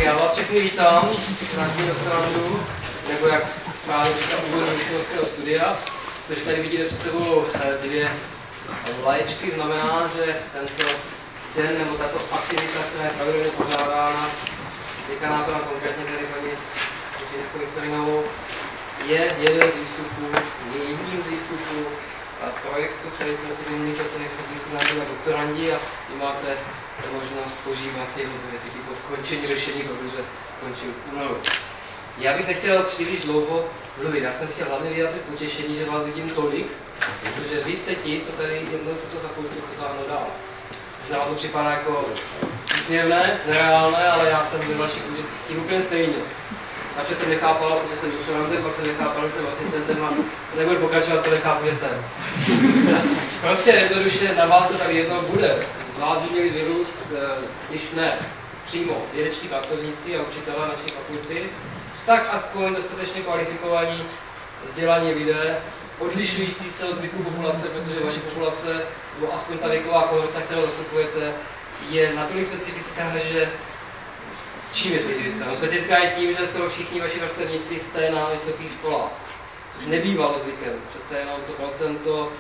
já vás všechny vítám na doktorandu, nebo jak správně říká úvodní učitelského studia, protože tady vidíte před sebou dvě vlaječky, znamená, že tento den nebo tato aktivita, která je pravidelně pořádána děkanátorem, konkrétně tady paní Viktorinovou, je jeden z výstupů, je jedním z výstupů projektu, který jsme si vymínili, který vznikl na doktorandi a vy máte možnost požívat jeho benefity po skončení řešení, protože skončil v únoru. Já bych nechtěl příliš dlouho mluvit, já jsem chtěl hlavně vyjádřit potěšení, že vás vidím tolik, protože vy jste ti, co tady jednou tuto fakultu potáhnou dál. Možná vám to připadá jako úsměvné, nereálné, ale já jsem ve vašich kůži s tím úplně stejně. Napřed jsem nechápal, že jsem doktorantem, pak jsem nechápal, že jsem asistentem a nebudu pokračovat, co nechápu, že jsem. Prostě jednoduše na vás to tady jednou bude. Z vás by měli vyrůst, když ne přímo vědečtí pracovníci a učitelé naší fakulty, tak aspoň dostatečně kvalifikovaní, vzdělaní lidé, odlišující se od zbytku populace, protože vaše populace, nebo aspoň ta věková kohorta, kterou zastupujete, je natolik specifická, že čím je specifická? No, specifická je tím, že skoro všichni vaši vrstevníci jste na vysokých školách, což nebývalo zvykem. Přece jenom to procento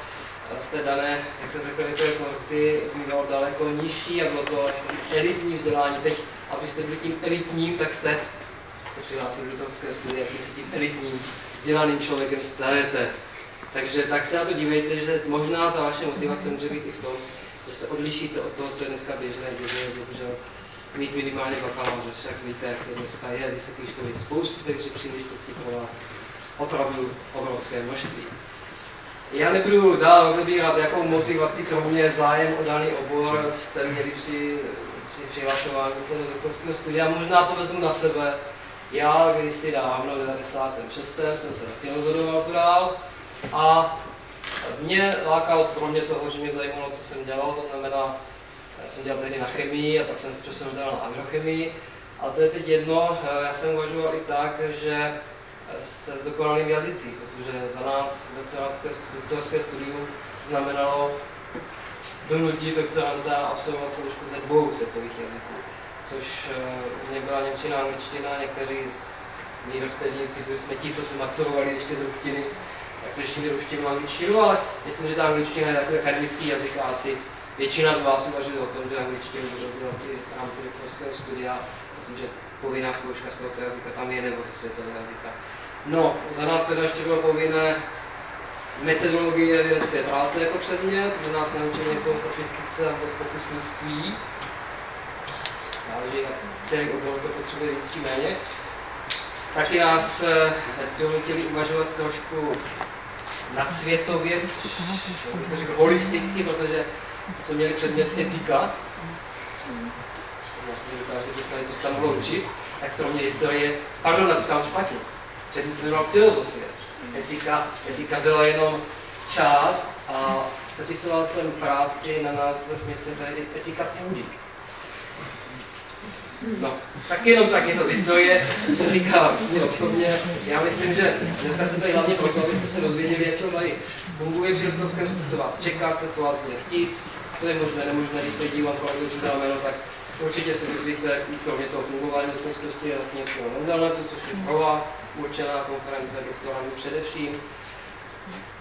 z té dané, jak jsem řekl, věkové kohorty bývalo daleko nižší a bylo to elitní vzdělání. Teď, abyste byli tím elitním, tak jste se přihlásili do doktorského studia, tím si tím elitním vzdělaným člověkem stanete. Takže tak se na to dívejte, že možná ta vaše motivace může být i v tom, že se odlišíte od toho, co je dneska běžné, bohužel mít minimálně bakaláře, však víte, jak to dneska je, vysoké školy, spoustu těch příležitostí pro vás, opravdu obrovské množství. Já nebudu dál rozebírat, jakou motivaci, kromě zájem o daný obor, jste měli při přihlašování se do doktorského studia. Možná to vezmu na sebe. Já kdysi dávno, v 96. jsem se taky rozhodoval, co dál. A mě lákalo kromě toho, že mě zajímalo, co jsem dělal, to znamená, já jsem dělal tehdy na chemii a pak jsem se přesunul na agrochemii. A to je teď jedno, já jsem uvažoval i tak, že se zdokonalím v jazycích, protože za nás doktorské studium znamenalo donutit doktoranta absolvovat zkoušku ze 2 světových jazyků, což u mě byla němčina a angličtina, někteří z mých vrstevníci, kteří jsme ti, co jsme maturovali ještě z ruštiny, tak to ještě ruštinu a angličtinu, ale myslím, že ta angličtina je takový akademický jazyk a asi většina z vás uvažuje o tom, že angličtinu budou dělat i v rámci doktorského studia. Myslím, že povinná zkouška z tohoto jazyka tam je, nebo ze světového jazyka. No, za nás teda ještě bylo povinné metodologie vědecké práce jako předmět, kde nás naučili něco o statistice a vůbec pokusnictví. Záleží, který obor to potřebuje víc či méně. Taky nás donutili uvažovat trošku nadsvětově, bych to řekl holisticky, protože jsme měli předmět etika. Vlastně dokážete představit, co se tam mohlo učit. Tak kromě historie, pardon, říkám špatně. Předmět se jmenoval filozofie. Etika byla jenom část a sepisoval jsem práci na název, myslím, že etika půdy. No, tak jenom tak něco z historie, co se říká mě osobně. Já myslím, že dneska jsme tady hlavně proto, abyste se dozvěděli, jak to tady funguje při doktorském studiu, co vás čeká, co po vás bude chtít, co je možné, nemožné, když se dívám kolem učitelé, tak určitě se dozvíte, kromě toho fungování doktorského studia, tak něco na internetu, což je pro vás určená konference doktorandů především.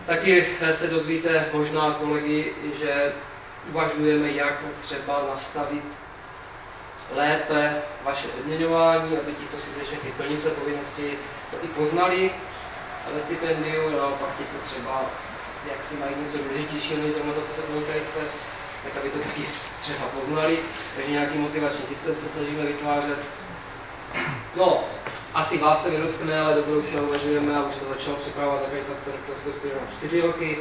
Taky se dozvíte možná s kolegy, že uvažujeme, jak třeba nastavit lépe vaše odměňování, aby ti, co skutečně si plní své povinnosti, to i poznali ve stipendiu, no a pak ti, co třeba jak si mají něco důležitějšího než zrovna to, co se po chce, tak aby to taky třeba poznali. Takže nějaký motivační systém se snažíme vytvářet. No, asi vás se nedotkne, ale do budoucna uvažujeme a už se začalo připravovat akreditace doktorského studia na 4 roky.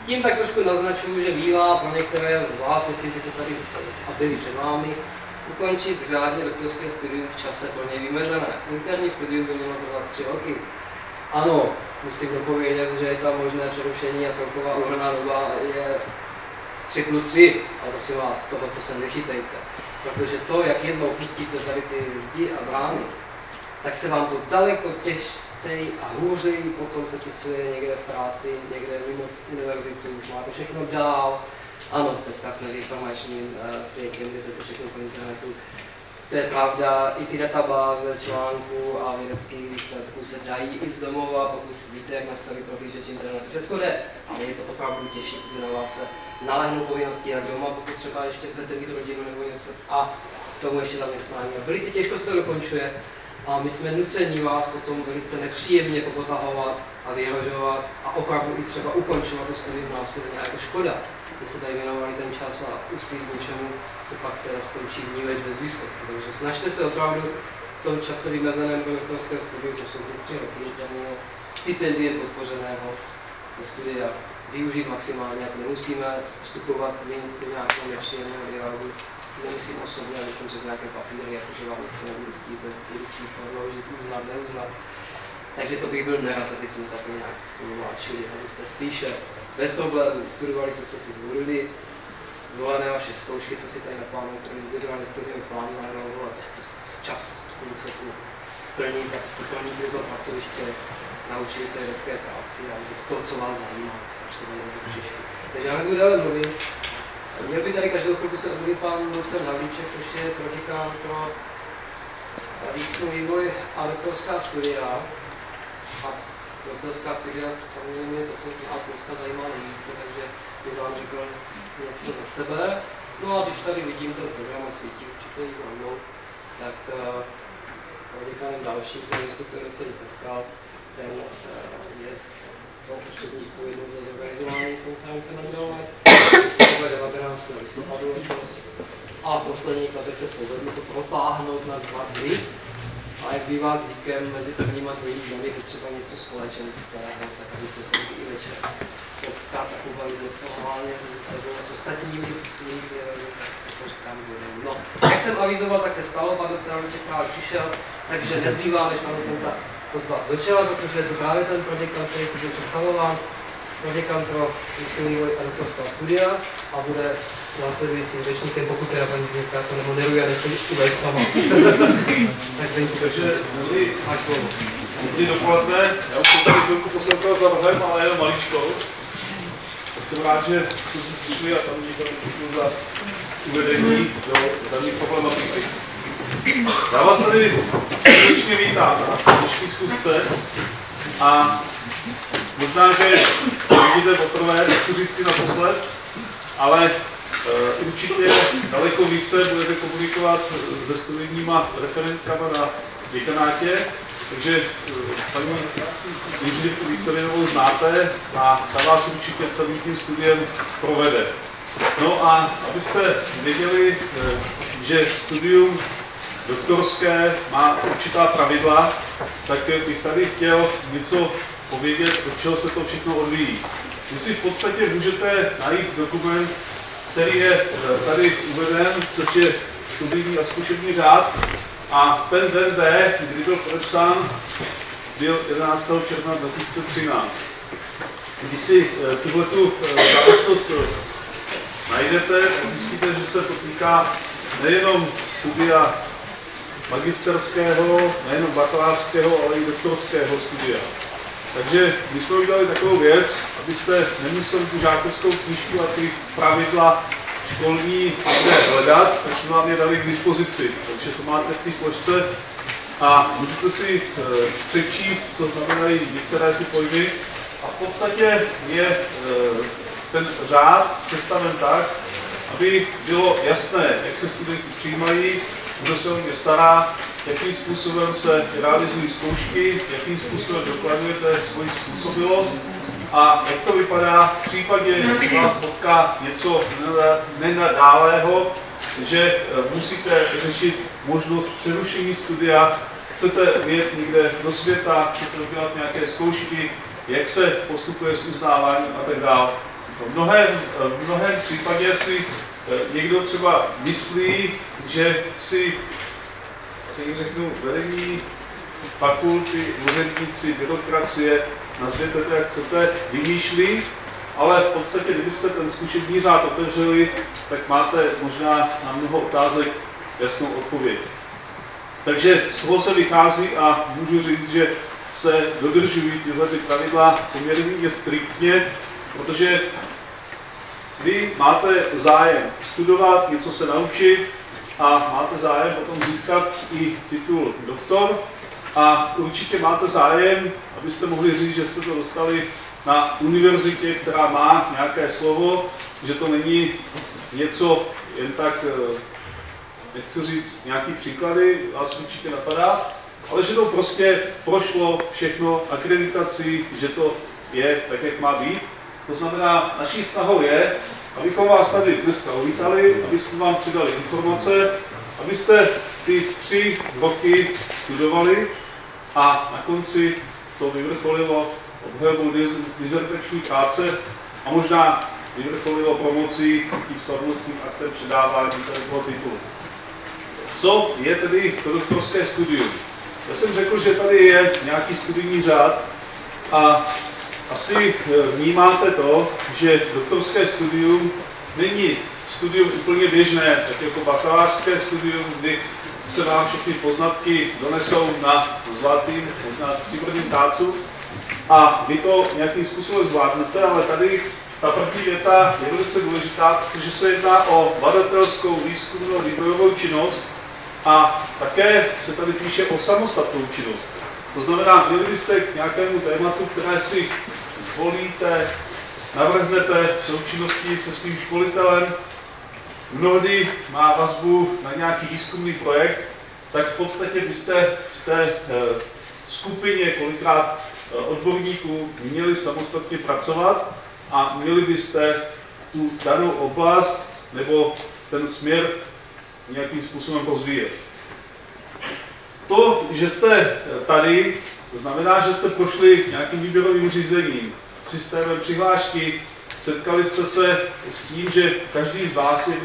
Tím tak trošku naznačuju, že bývá pro některé z vás, myslím, co tady a byli před vámi, ukončit řádně doktorské studium v čase plně vymezené. Interní studium by mělo trvat 3 roky. Ano, musím dopovědět, že je tam možné přerušení a celková úhrnná doba je 3+3, ale prosím vás, tohoto se nechytejte. Protože to, jak jednou pustíte tady ty zdi a brány, tak se vám to daleko těžceji a hůřeji potom se pisuje někde v práci, někde mimo univerzitu, máte všechno dál. Ano, dneska jsme v informačním světě, kde se všechno po internetu. to je pravda, i ty databáze článků a vědeckých výsledků se dají i z domova, pokud víte, jak nastavit prohlížeč internetu. Všechno jde, ale je to opravdu těžší, protože na vás se nalehnou povinnosti jak doma, pokud třeba ještě chcete mít rodinu nebo něco a tomu ještě zaměstnání. Velice těžko se to dokončuje a my jsme nuceni vás potom velice nepříjemně popotahovat a vyhrožovat a opravdu i třeba ukončovat to studium násilně. A je to škoda, že se tady věnovali ten čas a úsilí něčemu, co pak teda skončí vníveč bez výsledku. Takže snažte se opravdu v tom čase vymezeném pro doktorské studium, což jsou ty 3 roky daného stipendie podpořeného do studia, využít maximálně, a nemusíme vstupovat do nějakého nepříjemného dialogu. Nemyslím osobně, ale myslím přes nějaké papíry, jakože vám něco nebudu chtít prodloužit, uznat, neuznat. Takže to bych byl nerad, aby jsme tak nějak spoluváčili, abyste spíše bez problémů studovali, co jste si zvolili, zvolené vaše zkoušky, co si tady naplánovali, které individuálně studijový plán zahrnou, abyste čas byli schopni splnit, abyste pronikli do pracoviště, naučili se vědecké práci a z toho, co vás zajímá, co se tady vůbec řeší. Takže já nebudu dále mluvit. Měl by tady každou chvilku se omluvit pan docent Havlíček, což je proděkán pro výzkum, vývoj a doktorská studia. A doktorská studia samozřejmě je to, co nás dneska zajímá nejvíce, takže bych vám řekl něco za sebe. No a když tady vidím ten program a svítí určitě i mnou, tak proděkánem dalším, který vystupuje docent Cerkal, ten je to osobní zpovědnost za zorganizování konference na Drole, 19. listopadu letos. A v posledních letech se povedlo to protáhnout na 2 dny. A jak bývá zvykem, mezi prvním a druhým dnem je třeba něco společenského, tak abyste se i večer potkat a pobavit neformálně mezi sebou a s ostatními s nimi, tak to říkám budem. No, jak jsem avizoval, tak se stalo, pan docent Havlíček právě přišel, takže nezbývá, než pan docenta pozvat do čela, protože je to právě ten proděkan, který byl představován, proděkan pro výzkum, vývoj a doktorská studia a bude následujícím řečníkem, pokud teda paní Děvka to nemoderuje a nechce uvést sama. Takže máš slovo. Dobrý dopoledne, já už jsem tady chvilku poslouchal za rohem, ale jenom maličkou. Tak jsem rád, že jsme se slyšeli a tam děkuji za uvedení do dané problematiky. Já vás tady srdečně vítám na dnešní schůzce a možná, že vidíte poprvé, nechci říct si naposled, ale určitě daleko více budete komunikovat se studijníma referentkama na děkanátě, takže paní inženýrku Viktorinovou znáte a ta vás určitě celým tím studiem provede. No a abyste věděli, že studium doktorské má určitá pravidla, tak bych tady chtěl něco povědět, od čeho se to všechno odvíjí. Vy si v podstatě můžete najít dokument, který je tady uveden, což je studijní a zkušební řád. A ten den D, kdy byl podepsán, byl 11. června 2013. Když si tuhletu záležitost najdete, zjistíte, že se to týká nejenom studia magisterského, nejenom bakalářského, ale i doktorského studia. Takže my jsme udělali takovou věc, abyste nemuseli tu žákovskou knížku a ty pravidla školní hledat, tak jsme vám je dali k dispozici. Takže to máte v té složce a můžete si přečíst, co znamenají některé ty pojmy. A v podstatě je ten řád sestaven tak, aby bylo jasné, jak se studenti přijímají, kdo se o ně stará, jakým způsobem se realizují zkoušky, jakým způsobem dokladujete svoji způsobilost a jak to vypadá v případě, že vás potká něco nenadálého, že musíte řešit možnost přerušení studia, chcete vyjet někde do světa, chcete udělat nějaké zkoušky, jak se postupuje s uznáváním a tak dále. V mnohém případě si někdo třeba myslí, že si, jak řeknu, vedení fakulty, úředníci, byrokracie, nazvěte to jak chcete, vymýšlí, ale v podstatě, kdybyste ten zkušební řád otevřeli, tak máte možná na mnoho otázek jasnou odpověď. Takže z toho se vychází a můžu říct, že se dodržují tyhle pravidla poměrně striktně, protože vy máte zájem studovat, něco se naučit a máte zájem potom získat i titul doktor a určitě máte zájem, abyste mohli říct, že jste to dostali na univerzitě, která má nějaké slovo, že to není něco jen tak, nechci říct nějaký příklady, vás určitě napadá, ale že to prostě prošlo všechno akreditací, že to je tak, jak má být. To znamená, naší snahou je, abychom vás tady dneska uvítali, abychom vám přidali informace, abyste ty 3 roky studovali a na konci to vyvrcholilo obhajobou dizertační práce a možná vyvrcholilo promocí tím slavnostním aktem předávání toho titulu. Co je tedy to doktorské studium? Já jsem řekl, že tady je nějaký studijní řád a asi vnímáte to, že doktorské studium není studium úplně běžné, tak jako bakalářské studium, kdy se vám všechny poznatky donesou na zlatým, možná stříbrným tácu a vy to nějakým způsobem zvládnete, ale tady ta první věta je velice důležitá, protože se jedná o badatelskou výzkumnou vývojovou činnost a také se tady píše o samostatnou činnost. To znamená, měli byste k nějakému tématu, které si zvolíte, navrhnete v součinnosti se svým školitelem, mnohdy má vazbu na nějaký výzkumný projekt, tak v podstatě byste v té skupině kolikrát odborníků měli samostatně pracovat a měli byste tu danou oblast nebo ten směr nějakým způsobem rozvíjet. To, že jste tady, znamená, že jste prošli nějakým výběrovým řízením, systémem přihlášky, setkali jste se s tím, že každý z vás je v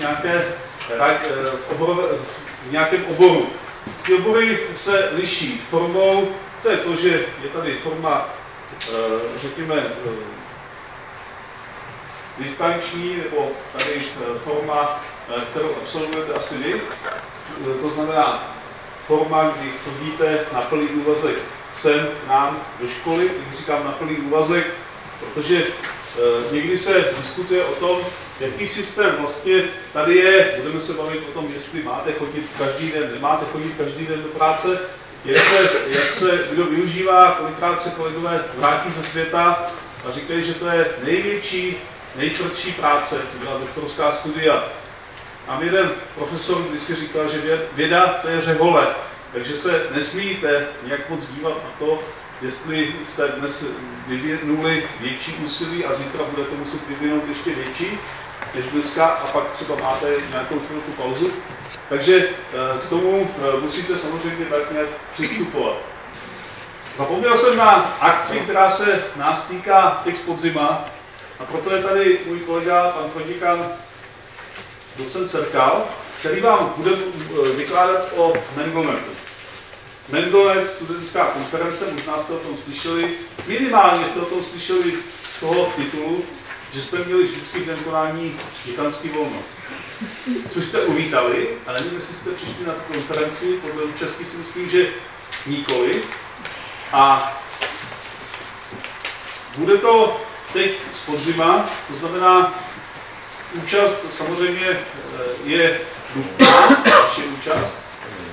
nějakém oboru. Ty obory se liší formou, to je to, že je tady forma, řekněme, distanční, nebo tady forma, kterou absolvujete asi vy. To znamená forma, kdy chodíte na plný úvazek sem k nám do školy, když říkám na plný úvazek, protože někdy se diskutuje o tom, jaký systém vlastně tady je. Budeme se bavit o tom, jestli máte chodit každý den, nemáte chodit každý den do práce, jak se kdo využívá, kolikrát se kolegové vrátí ze světa a říkají, že to je největší, nejtvrdší práce, to byla doktorská studia. A jeden profesor když si říkal, že věda to je řehole, takže se nesmíte nějak moc dívat na to, jestli jste dnes vyvinuli větší úsilí a zítra budete muset vyvinout ještě větší než dneska a pak třeba máte nějakou chvilku pauzu. Takže k tomu musíte samozřejmě tak nějak přistupovat. Zapomněl jsem na akci, která se nás týká teď z podzima, a proto je tady můj kolega, pan podnikan, docent Cerkal, který vám bude vykládat o Mendelnetu. Mendelnet, studentská konference, možná jste o tom slyšeli, minimálně jste o tom slyšeli z toho titulu, že jste měli vždycky v den konání děkanský volno. Což jste uvítali, a nevím, jestli jste přišli na konferenci, podle účastí si myslím, že nikoli. A bude to teď z podzima, to znamená, účast samozřejmě je nutná, naše účast.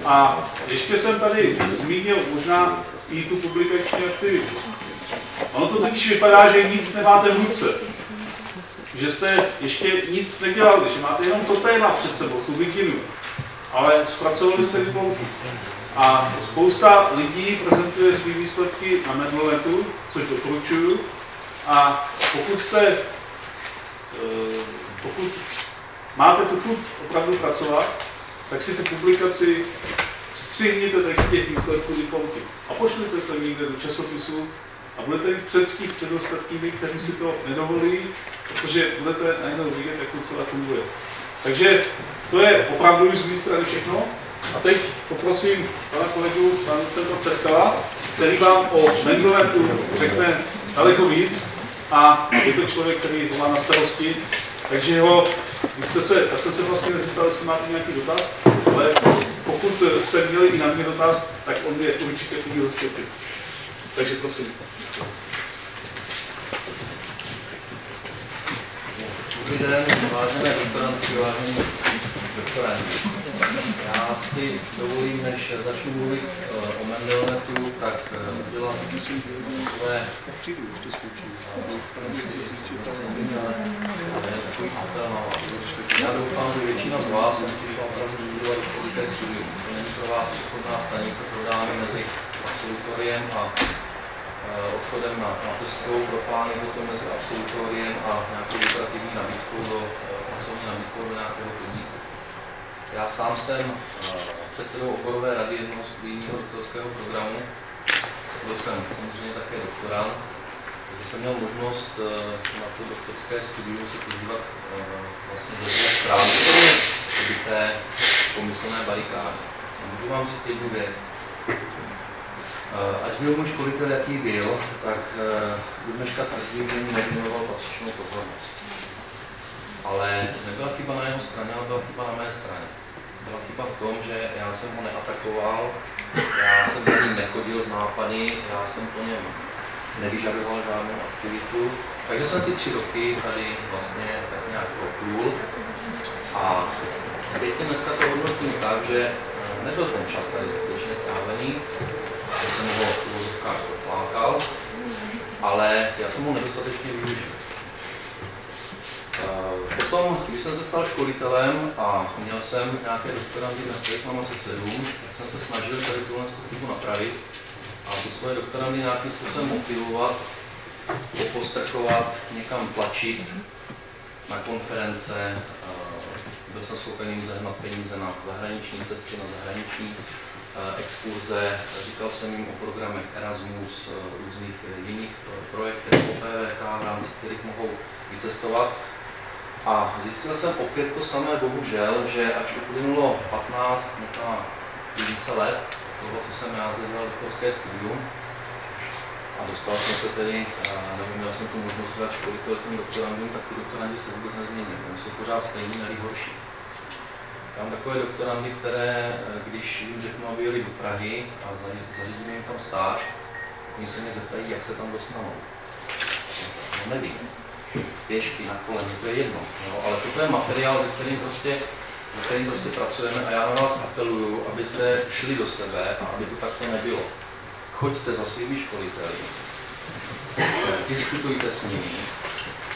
A ještě jsem tady zmínil možná i tu publikační aktivitu. Ono to totiž vypadá, že nic nemáte v ruce. Že jste ještě nic nedělali, že máte jenom to téma před sebou, tu vidinu. Ale zpracovali jste diplomku. A spousta lidí prezentuje své výsledky na Mendelnetu, což doporučuju. A pokud máte tu chuť opravdu pracovat, tak si tu publikaci střihněte tak z těch výsledků diplomky a pošlete to někde do časopisu a budete mít předstih před ostatními, kteří si to nedovolí, protože budete najednou vidět, jak to celé funguje. Takže to je opravdu už z mé strany všechno. A teď poprosím pana kolegu, pana docenta Cerkala, který vám o Mendelnetu řekne daleko víc a je to člověk, který to má na starosti. Takže já jsem se vlastně nezeptal, jestli máte nějaký dotaz, ale pokud jste měli i na mě dotaz, tak on je určitě chtěl zastoupit. Takže prosím. Dobrý den, vážené doktorantky, vážení doktorandi. si dovolím, než začnu mluvit o Mendelnetu, tak udělám takové já doufám, že většina z vás sem přišla opravdu studovat doktorské studium. To není pro vás přechodná stanice prodáme mezi absolutoriem a odchodem na mateřskou, pro pány potom mezi absolutoriem a nějakou lukrativní nabídkou pracovní nabídkou do nějakého podniku. Já sám jsem předsedou oborové rady jednoho studijního doktorského programu. Byl jsem samozřejmě také doktorant, takže jsem měl možnost na to doktorské studium se podívat vlastně ze dvou stran té pomyslné barikády. Můžu vám říct jednu věc. Ať byl můj školitel jaký byl, tak do dneška tvrdím, že mi nevěnoval patřičnou pozornost. Ale nebyla chyba na jeho straně, ale byla chyba na mé straně. Byla chyba v tom, že já jsem ho neatakoval, já jsem za ním nechodil z nápady, já jsem po něm nevyžadoval žádnou aktivitu. Takže jsem ty 3 roky tady vlastně tak nějak proplul. A zpětně dneska to hodnotím tak, že nebyl ten čas tady skutečně strávený, že jsem ho v úvozovkách proflákal, ale já jsem ho nedostatečně využil. Potom, když jsem se stal školitelem a měl jsem nějaké doktorandy, dneska jich mám asi 7, tak jsem se snažil tady tuhle chybu napravit a ty svoje doktorandy nějakým způsobem motivovat, popostrkovat, někam tlačit na konference. Byl jsem schopen jim zahnat peníze na zahraniční cesty, na zahraniční exkurze. Říkal jsem jim o programech Erasmus, různých jiných projektech OPVK, v rámci kterých mohou vycestovat. A zjistil jsem opět to samé, bohužel, že ač uplynulo 15, možná více let toho, co jsem já zde dělal doktorské studium, a dostal jsem se tedy, nebo měl jsem tu možnost dělat školitel těm doktorandům, tak ty doktorandi se vůbec nezměnily. Oni jsou pořád stejní, nebo horší. Já mám takové doktorandy, které, když jim řeknu, aby jeli do Prahy a zařídíme jim tam stáž, oni se mě zeptají, jak se tam dostanou. No nevím. Pěšky, na kole, to je jedno. Jo? Ale toto je materiál, se kterým prostě pracujeme a já na vás apeluju, abyste šli do sebe a aby to takto nebylo. Choďte za svými školiteli, diskutujte s nimi,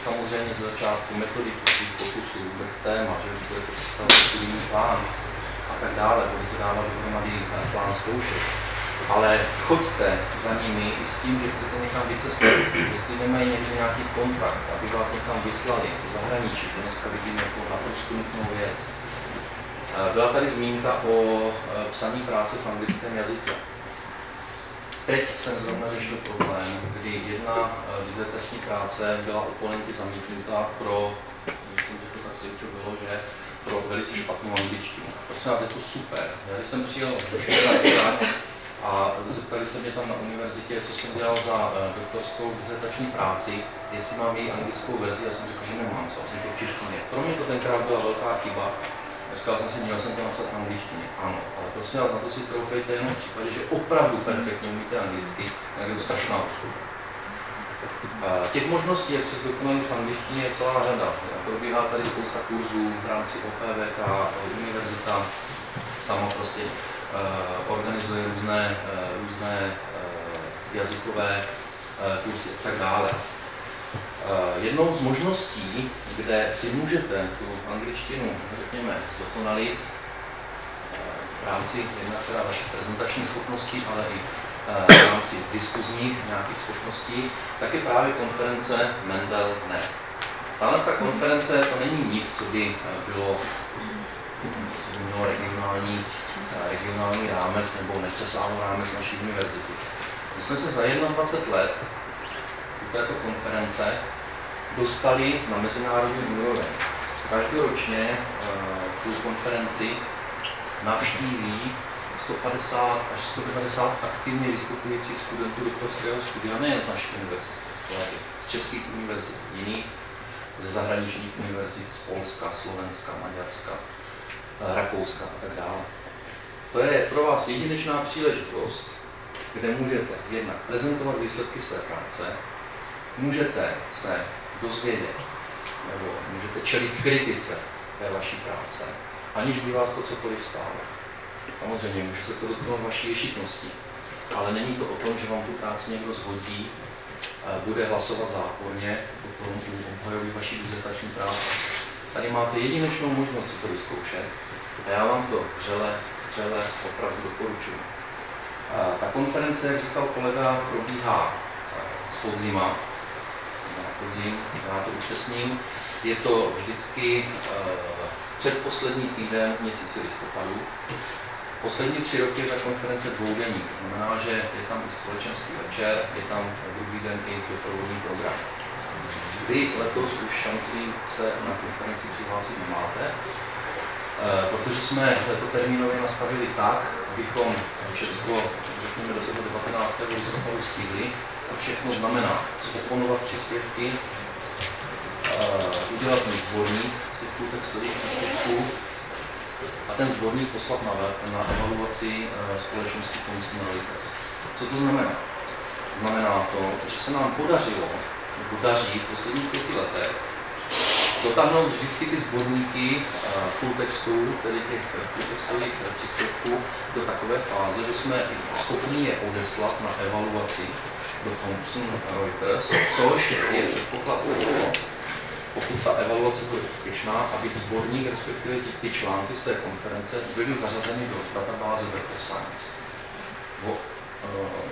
samozřejmě z začátku metodiku, pokusů, vůbec téma, že budete si stavit studijní plán a tak dále, budete dávat dohromady plán zkoušek. Ale choďte za nimi i s tím, že chcete někam vycestovat, jestli nemají někde nějaký kontakt, aby vás někam vyslali do zahraničí, to dneska vidíme jako naprosto nutnou věc. Byla tady zmínka o psaní práce v anglickém jazyce. Teď jsem zrovna řešil problém, kdy jedna dizertační práce byla oponenty zamítnuta pro, myslím, že to tak si bylo, že pro velice špatnou angličtinu. Prosím vás, je to super. Já když jsem přijel do Švýcarska a zeptali se mě tam na univerzitě, co jsem dělal za doktorskou dizertační práci, jestli mám její anglickou verzi, já jsem řekl, že nemám, psal jsem to v češtině. Pro mě to tenkrát byla velká chyba. Říkal jsem si, měl jsem to napsat v angličtině. Ano, ale prosím vás, na to si troufejte jenom v případě, že opravdu perfektně umíte anglicky, tak je to strašná ostuda. Těch možností, jak se zdokonalit v angličtině, je celá řada. Probíhá tady spousta kurzů v rámci OPVK, univerzita sama prostě organizuje různé jazykové kurzy a tak dále. Jednou z možností, kde si můžete tu angličtinu, řekněme, zdokonalit v rámci jednak teda vašich prezentačních schopností, ale i v rámci diskuzních nějakých schopností, tak je právě konference Mendel.net. Tahle konference to není nic, co by mělo regionální rámec nebo nepřesáhlý rámec naší univerzity. My jsme se za 21 let u této konference dostali na mezinárodní úroveň. Každoročně tu konferenci navštíví 150 až 190 aktivně vystupujících studentů doktorského studia, nejen z naší univerzity, ale z českých univerzit, jiných, ze zahraničních univerzit, z Polska, Slovenska, Maďarska, Rakouska a tak dále. To je pro vás jedinečná příležitost, kde můžete jednak prezentovat výsledky své práce, můžete se dozvědět, nebo můžete čelit kritice té vaší práce, aniž by vás to cokoliv stálo. Samozřejmě může se to dotknout vaší ješitnosti, ale není to o tom, že vám tu práci někdo zhodí, bude hlasovat záporně, potom obhajoví vaší dizertační práci. Tady máte jedinečnou možnost si to vyzkoušet a já vám to vřele opravdu doporučuji. Ta konference, jak říkal kolega, probíhá z podzima, já to upřesním. Je to vždycky předposlední týden v měsíci listopadu. Poslední 3 roky je ta konference dvoudenní, to znamená, že je tam i společenský večer, je tam druhý den i doprovodný program. Vy letos už šanci se na konferenci přihlásit nemáte, protože jsme to termínově nastavili tak, abychom všechno, řekněme, do toho 19. listopadu stihli. To všechno znamená zoponovat příspěvky, udělat z nich sborník z těch textových příspěvků a ten sborník poslat na evaluaci společnosti komisí na Reuters. Co to znamená? Znamená to, že se nám podaří v posledních 5 letech dotáhnout vždycky ty sborníky full textů, tedy těch full textových příspěvků, do takové fáze, že jsme schopni je odeslat na evaluaci do Thomson Reuters, což je předpoklad toho, pokud ta evaluace bude úspěšná, aby sborník, respektive ty články z té konference byly zařazeny do databáze Web of Science.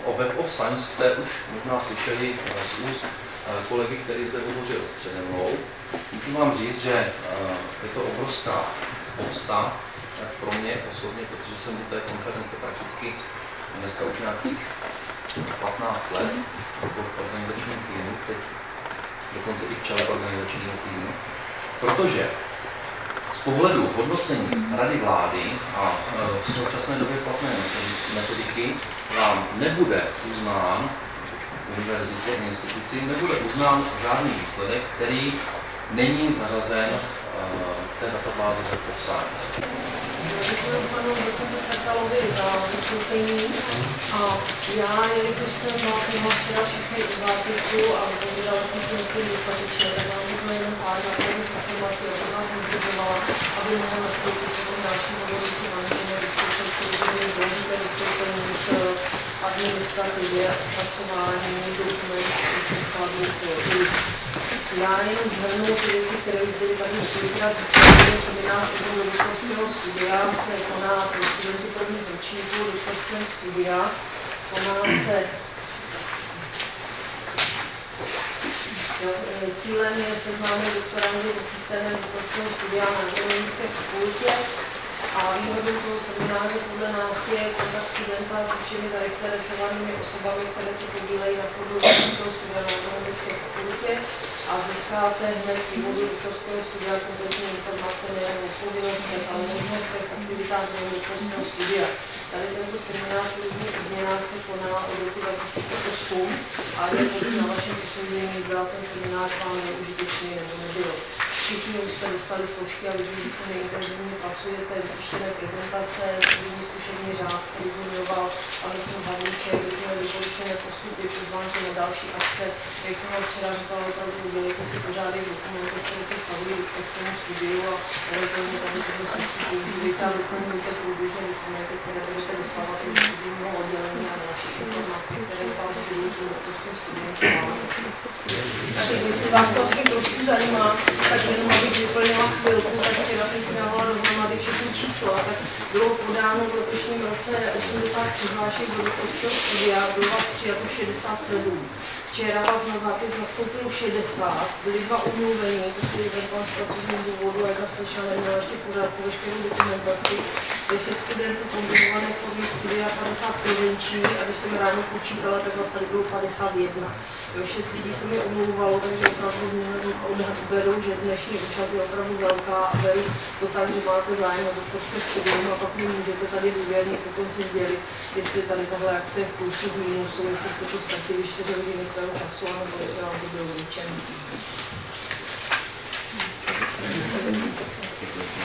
O Web of Science jste už možná slyšeli z úst kolegy, který zde hovořil přede mnou. Můžu vám říct, že je to obrovská podsta pro mě osobně, protože jsem u té konference prakticky dneska už nějakých 15 let v organizačním týmu, teď dokonce i v čele organizačního týmu, protože z pohledu hodnocení Rady vlády a v současné době platné metodiky vám nebude uznán univerzitě, instituci, nebude uznán žádný výsledek, který není zařazen v té databázi Web of Science. Děkuji panu docentu Cerkalovi za vystoupení a já, jelikož jsem měla včera všechny zápisy a povídala jsem si o tím dostatečně, tak vám budu jenom pár základních informací, o tom vás informovala, aby mohla nastoupit s tím dalším hovorujícím angličtině vystoupení, který je důležité vystoupení k administrativě a zpracování dokumentů, předkladů, já jenom zhrnu ty věci, které už byly tady několikrát říkány. Seminář odboru doktorského studia se koná pro studenty prvních ročníků doktorského studia. Koná se cílem je seznámit doktorandy se systémem doktorského studia na Ekonomické fakultě. A výhodou toho semináře podle nás je kontakt studenta se všemi zainteresovanými osobami, které se podílejí na fondu doktorského studia na Ekonomické fakultě a získáte hned v úvodu doktorského studia konkrétní informace nejen o povinnostech, ale o možnostech aktivitách doktorského studia. Tady tento seminář v různých odměnách se koná od roku 2008 a je potom na vašem posouzení, zda ten seminář vám neužitečný nebo nebyl. Všichni už jste dostali složky a vidím, že se neintenzivně pracujete, vytištěné prezentace, studijní zkušební řád, který zmiňoval Alexandr Havlíček, kdy jsme doporučené postupy, pozvánky na další akce. Jak jsem vám včera říkala, opravdu udělejte si pořádek dokumentů, které se stavují v doktorskému studiu a eventuálně tady tyhle služky používejte a doplňujte průběžné dokumenty, které budete dostávat do studijního oddělení a další informace, které vám budou v doktorském studiu. Takže jestli vás to aspoň trošku zajímá, tak jenom abych vyplnila chvilku, tak včera jsem si dávala dohromady všechny čísla, tak bylo podáno v letošním roce 80 přihlášek do doktorského studia, bylo vás přijato 67. Včera vás na zápis nastoupilo 60, byly 2 omluvení, to je jeden z pracovních důvodů a jedna slečna neměla ještě pořád po veškerou dokumentaci, 10 studentů kombinované formy studia, 50 provinční a když jsem ráno počítala, tak vás tady bylo 51. 6 lidí se mi omlouvalo, takže opravdu beru, že dnešní účast je opravdu velká a beru to tak, že máte zájem na doktorské studium a pak mi můžete tady důvěrně potom si sdělit, jestli tady tahle akce je v plusu, v mínusu, jestli jste to ztratili 4 hodiny svého času, anebo jestli vám to bylo ničem.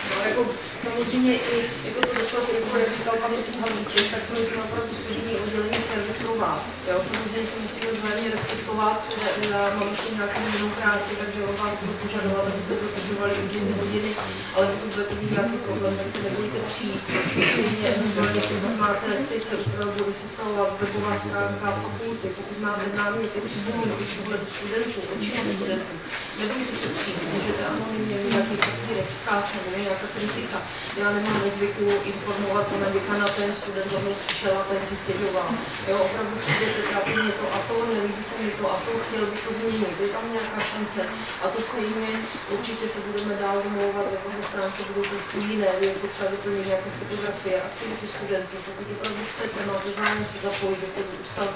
No, jako, samozřejmě i jako to došlo se, jak říkal pan Havlíček, tak my jsme opravdu studijní oddělení servis pro vás. Jo, samozřejmě se musíme vzájemně respektovat, že mám ještě nějakou jinou práci, takže od vás budu požadovat, abyste zadržovali hodiny, ale pokud budete mít nějaký problém, tak se nebojte přijít. Stejně normálně, pokud máte, teď se opravdu vysestavila webová stránka fakulty, pokud máte náměty, připomínky z pohledu studentů, očima studentů, nebojte se přijít, můžete anonymně nějaký papírek, vzkaz nebo nějaká kritika. Já nemám nezvyku informovat pana děkana, ten student vlastně přišel a ten si stěžoval. Jo, opravdu přijdete, trápí mě to a to, nelíbí se mi to a to, chtěl bych to změnit, je tam nějaká šance. A to stejně určitě se budeme dál domlouvat, webové stránky budou trošku jiné, je potřeba doplnit nějaké fotografie, aktivity studentů, pokud opravdu chcete, máte zájem se zapojit do toho ústav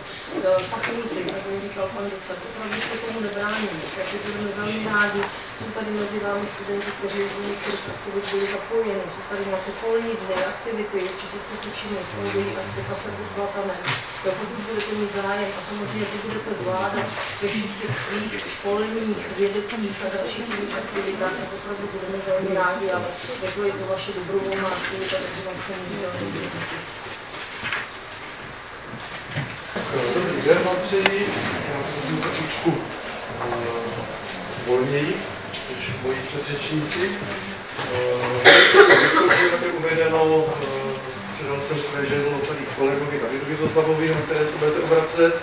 fakulty, tak jak říkal pan docent, opravdu se tomu nebráníme, takže budeme velmi rádi. Jsou tady mezi vámi studenti, kteří už do některých aktivit byli zapojeni, jsou tady nějaké polní dny, aktivity, určitě jste si všimli, spolují akce Kafe pod Zlatanem. Pokud budete mít zájem a samozřejmě to budete zvládat ve všech těch svých školních, vědeckých a dalších jiných aktivitách, tak opravdu budeme velmi rádi, ale jako je to vaše dobrovolná aktivita, takže vás to nikdo nebude. Dobrý den vám přeji, já prosím trošičku volněji, než moji předřečníci. Je uvedeno, předal jsem své žezlo tady kolegovi Davidovi Zotavovi, na které se budete obracet.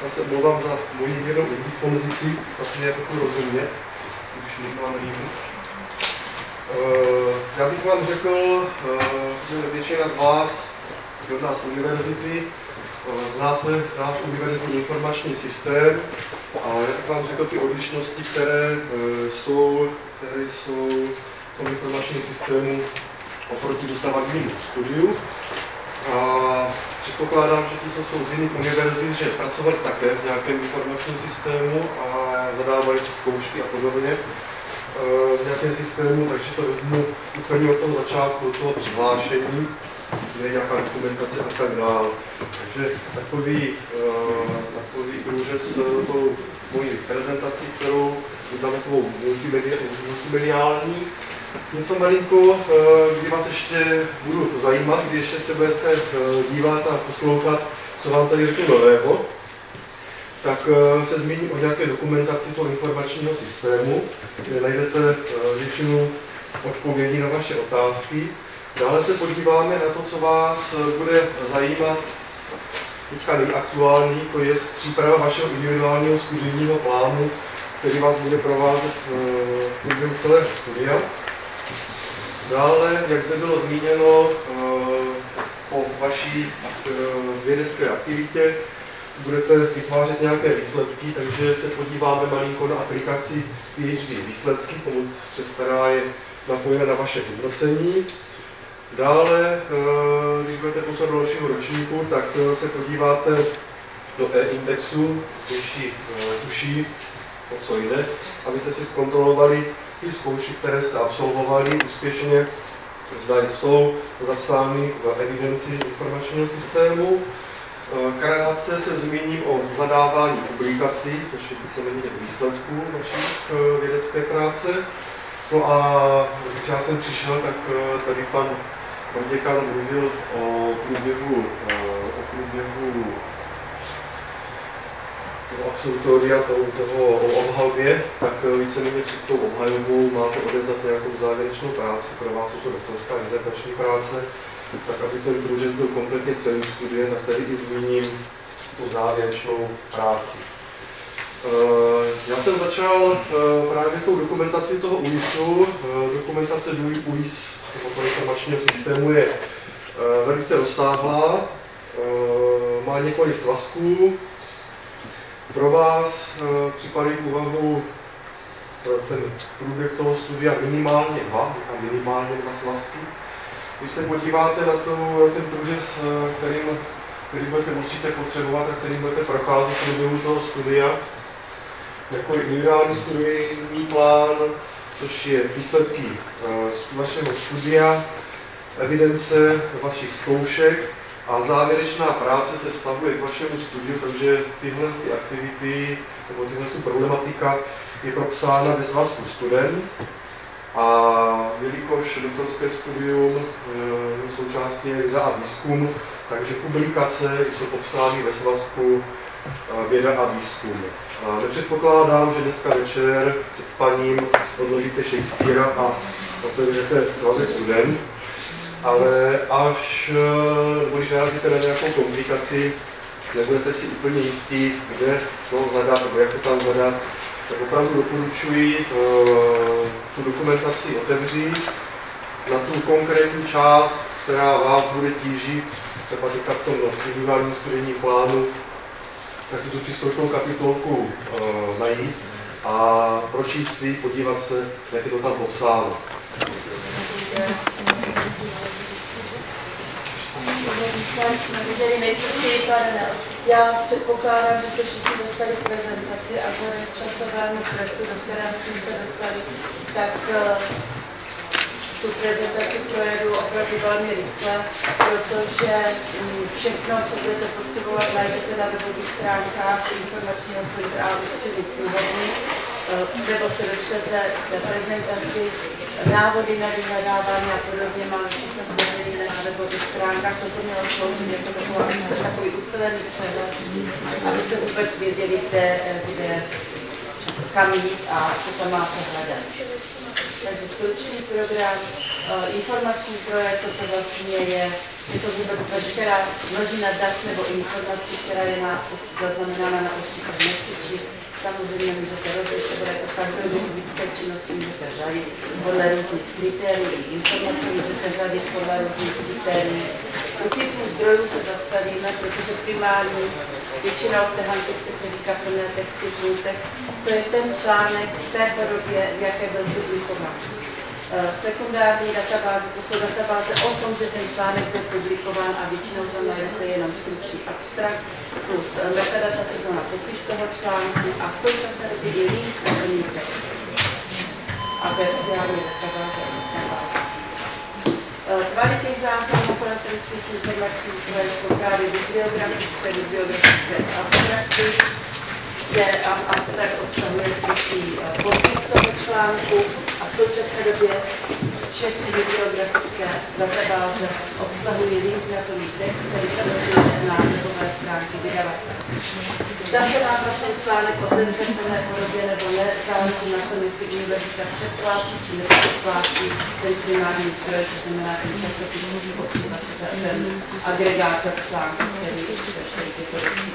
Já se omlouvám za moji mírnou indispozici, snad mě trochu rozumět, když mám líbu. Já bych vám řekl, že většina z vás, kdo nás univerzity, znáte náš univerzitní informační systém a já bych vám řekl ty odlišnosti, které jsou v tom informačním systému oproti dosavadnímu studiu. A předpokládám, že ti, co jsou z jiných univerzit, že pracovali také v nějakém informačním systému a zadávali si zkoušky a podobně v nějakém systému, takže to vezmu úplně od toho začátku, od toho přihlášení, kde je nějaká dokumentace a tak dále. Takže takový průřez tou mojí prezentací, kterou dám takovou multimediální. Něco malinko, kdy vás ještě budu zajímat, kdy ještě se budete dívat a poslouchat, co vám tady řeknu nového, tak se zmíním o nějaké dokumentaci toho informačního systému, kde najdete většinu odpovědí na vaše otázky. Dále se podíváme na to, co vás bude zajímat teďka nejaktuální, to je příprava vašeho individuálního studijního plánu, který vás bude provázet v průběhu celého studia. Dále, jak zde bylo zmíněno, o vaší vědecké aktivitě budete vytvářet nějaké výsledky, takže se podíváme malinko na aplikaci PhD výsledky, pomoc přes která je napojena na vaše hodnocení. Dále, když budete poslat do dalšího ročníku, tak se podíváte do e-indexu, kteří tuší, o co jde, abyste si zkontrolovali ty zkoušky, které jste absolvovali úspěšně, zda jsou zapsány v evidenci informačního systému. Krátce se zmíním o zadávání publikací, což je víceméně výsledků vaší vědecké práce. No a když já jsem přišel, tak tady pan děkan mluvil o průběhu absolutoria, o obhajobě, tak víceméně před tou obhajobou máte odevzdat nějakou závěrečnou práci, pro vás je to doktorská dizertační práce, tak aby ten průřez byl kompletně celý studiem, tak tady i zmíním tu závěrečnou práci. Já jsem začal právě tou dokumentací toho UISu. Dokumentace UIS, toho informačního systému, je velice rozsáhlá, má několik svazků. Pro vás připadají v úvahu ten průběh toho studia minimálně dva svazky. Když se podíváte na ten průřez, který budete určitě potřebovat a který budete procházet v průběhu toho studia, jako individuální studijní plán, což je výsledky vašeho studia, evidence vašich zkoušek a závěrečná práce se vztahuje k vašemu studiu, takže tyhle aktivity nebo tyhle problematika je propsána ve svazku student. A jelikož doktorské studium je součástí věda a výzkum, takže publikace jsou popsány ve svazku věda a výzkum. Nepředpokládám, že dneska večer před spaním odložíte Shakespearea a otevřete svazek student, ale až když narazíte na nějakou komplikaci, nebudete si úplně jistí, kde to hledat, nebo jak to tam hledat, tak opravdu doporučuji tu dokumentaci otevřít na tu konkrétní část, která vás bude tížit, třeba říkat v tom individuálním studijním plánu, tak si tu příslušnou kapitolku najít a pročíst si, podívat se, jak je to tam popsáno. Já předpokládám, že jste všichni dostali prezentaci a vzhledem k časovému presu, do kterého jsme se dostali, tak tu prezentaci projedu opravdu velmi rychle, protože všechno, co budete potřebovat, najdete na webových stránkách informačního centra a Vystřední knihovny, nebo se dočtete na prezentaci, návody na vyhledávání a podobně, máme všechno zveřejněné na webových stránkách. Toto mělo sloužit jako takový ucelený přehled, abyste vůbec věděli, kam jít a co tam máte hledat. Takže stručný program, informační projekt, co to vlastně je to vůbec veškerá množina dat nebo informací, která je zaznamenána na určitém nosiči. Samozřejmě můžete rozlišovat jako každou lidské činnosti, můžete řadit podle různých kritérií, informace můžete řadit podle různých kritérií. U typu zdrojů se zastavíme, protože primární většinou v té handbukce se říká plné texty, full text. To je ten článek v té podobě, v jaké byl publikován. Sekundární databáze, to jsou databáze o tom, že ten článek byl publikován a většinou tam najdete jenom stručný abstrakt plus metadata, to znamená popis toho článku a v současné době i link na plný text. A verziální databáze. Kvalitní záznam operativních informací, které jsou právě bibliografické abstrakty, kde abstrakt obsahuje stručný popis toho článku a v současné době všechny bibliografické databáze obsahují link na plný text, který se dočíte na webové stránky vydavatele. Zda se nám ten článek otevře v plné podobě nebo ne, záleží na tom, jestli univerzita předplácí či nepředplácí ten primární zdroj, to znamená ten časopis, ten agregátor článku, který je to dostupný.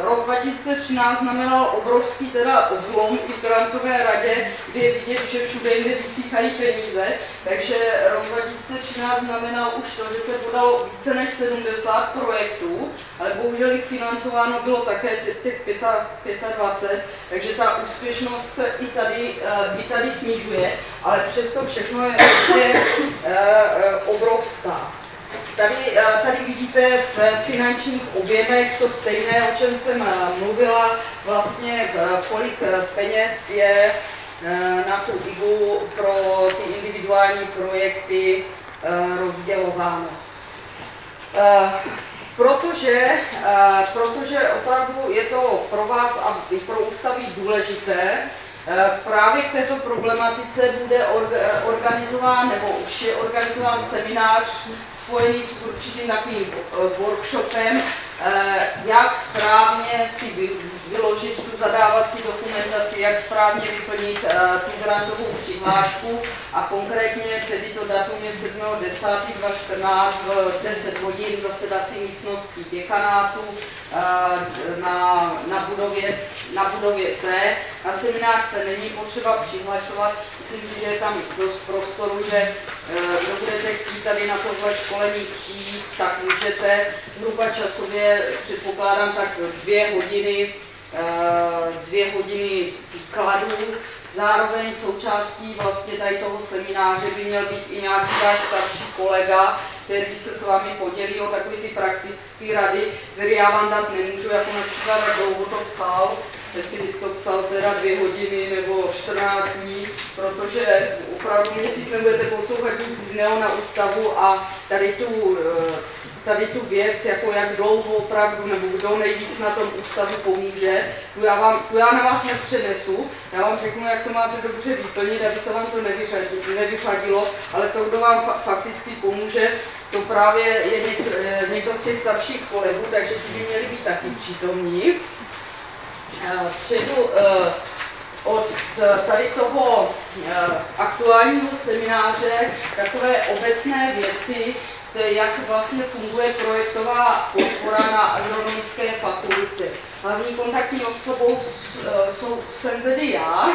Rok 2013 znamenal obrovský zlom i v grantové radě, kdy je vidět, že všude jinde vysíchají peníze, takže rok 2013 znamenal už to, že se podalo více než 70 projektů, ale bohužel jich financováno bylo také těch 25, takže ta úspěšnost se i tady snižuje, ale přesto všechno je ještě obrovská. Tady vidíte v finančních objemech to stejné, o čem jsem mluvila, vlastně kolik peněz je na tu IGU pro ty individuální projekty rozdělováno. Protože opravdu je to pro vás a i pro ústaví důležité, právě k této problematice bude organizován, nebo už je organizován seminář spojený s určitým takovým workshopem, jak správně si vyložit tu zadávací dokumentaci, jak správně vyplnit tu grantovou přihlášku a konkrétně tedy to datum je 7.10.2014 v 10 hodin v zasedací místnosti děkanátu na budově C. Na seminář se není potřeba přihlašovat, myslím si, že je tam dost prostoru, že kdo budete chtít tady na tohle školení přijít, tak můžete zhruba časově, předpokládám, tak 2 hodiny kladů. Zároveň součástí vlastně tady toho semináře by měl být i nějaký váš starší kolega, který se s vámi podělí o takové ty praktické rady, které já vám dát nemůžu, jako například jak dlouho to psal, jestli to psal teda 2 hodiny nebo 14 dní, protože opravdu měsíc nebudete poslouchat nic jiného na ústavu a tady tu věc, jako jak dlouho opravdu, nebo kdo nejvíc na tom ústavu pomůže, tu já na vás nepřenesu, já vám řeknu, jak to máte dobře vyplnit, aby se vám to nevychladilo, ale to, kdo vám fakticky pomůže, to právě je někdo z těch starších kolegů, takže ti by měli být taky přítomní. Přejdu od tady toho aktuálního semináře takové obecné věci, jak vlastně funguje projektová podpora na agronomické fakultě. Hlavní kontaktní osobou jsem tedy já.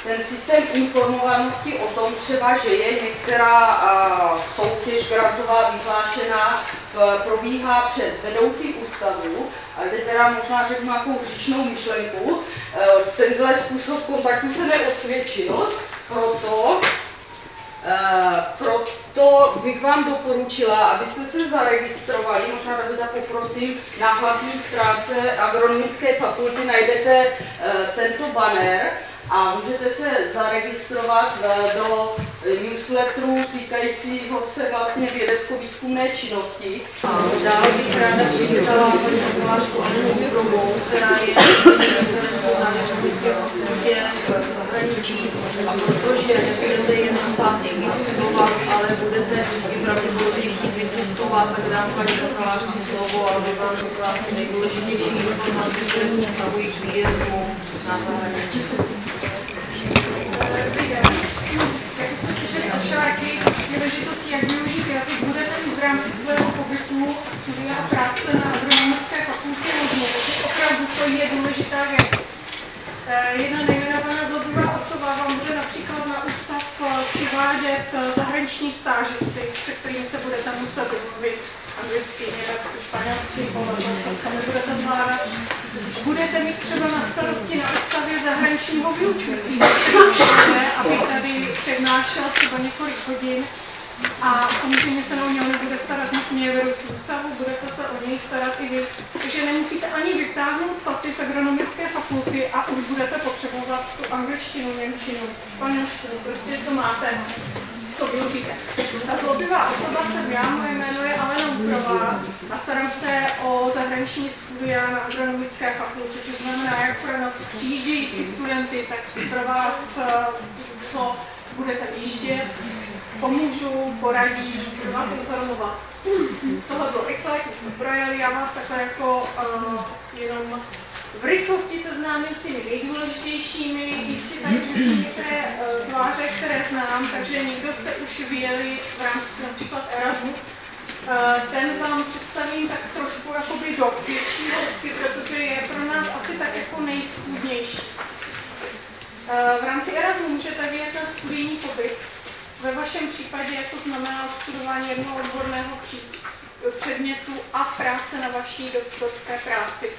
Ten systém informovanosti o tom třeba, že je některá soutěž grantová vyhlášená, probíhá přes vedoucí ústavu, ale teď teda možná řeknu nějakou říčnou myšlenku. Tenhle způsob kontaktu se neosvědčil, proto bych vám doporučila, abyste se zaregistrovali, možná Davida poprosím, na hlavní stránce agronomické fakulty najdete tento banner a můžete se zaregistrovat do newsletteru týkajícího se vlastně vědecko-výzkumné činnosti. A dále bych ráda přivítala paní Tomášku Annu Jurovou, která je referentkou na Agronomické fakultě v zahraničí. A protože nebudete jen psátníky studovat, ale budete i pravděpodobně chtít vycestovat, tak dám paní bakalářce slovo, aby vám řekla nejdůležitější informace, které se vztahují k výjezdu na zahraničí. Jak jste slyšeli od všelijakých příležitostí, jak využít jazyk, budete mít v rámci svého pobytu, studia a práce na agronomické fakultě hodně, takže opravdu to je důležitá věc. Jedna nejmenovaná zlobivá osoba vám bude například na ústav přivádět zahraniční stážisty, se kterými se budete muset domluvit anglicky, německy, španělsky, co nebudete zvládat. Budete mít třeba na starosti na ústavě zahraničního vyučujícího, aby tady přednášel třeba několik hodin. A samozřejmě se o něho nebude starat nutně vedoucí ústavu, budete se o něj starat i vy. Takže nemusíte ani vytáhnout paty z agronomické fakulty a už budete potřebovat tu angličtinu, němčinu, španělštinu, prostě co máte, to využijte. Ta zlobivá osoba jsem já, moje jméno je Alena Ufrová a starám se o zahraniční studia na agronomické fakultě, což znamená jak pro na přijíždějící studenty, tak pro vás, co budete vyjíždět, pomůžu, poradím, budu vás informovat. Tohle bylo rychle, když jsme projeli, já vás takhle jako jenom v rychlosti seznámím s těmi nejdůležitějšími, jistě tady budou některé tváře, které znám, takže někdo jste už vyjeli v rámci například Erasmu. Ten vám představím tak trošku jakoby do větší hloubky, protože je pro nás asi tak jako nejschůdnější. V rámci Erasmu můžete vyjet na studijní pobyt. Ve vašem případě to znamená studování jednoho odborného předmětu a práce na vaší doktorské práci.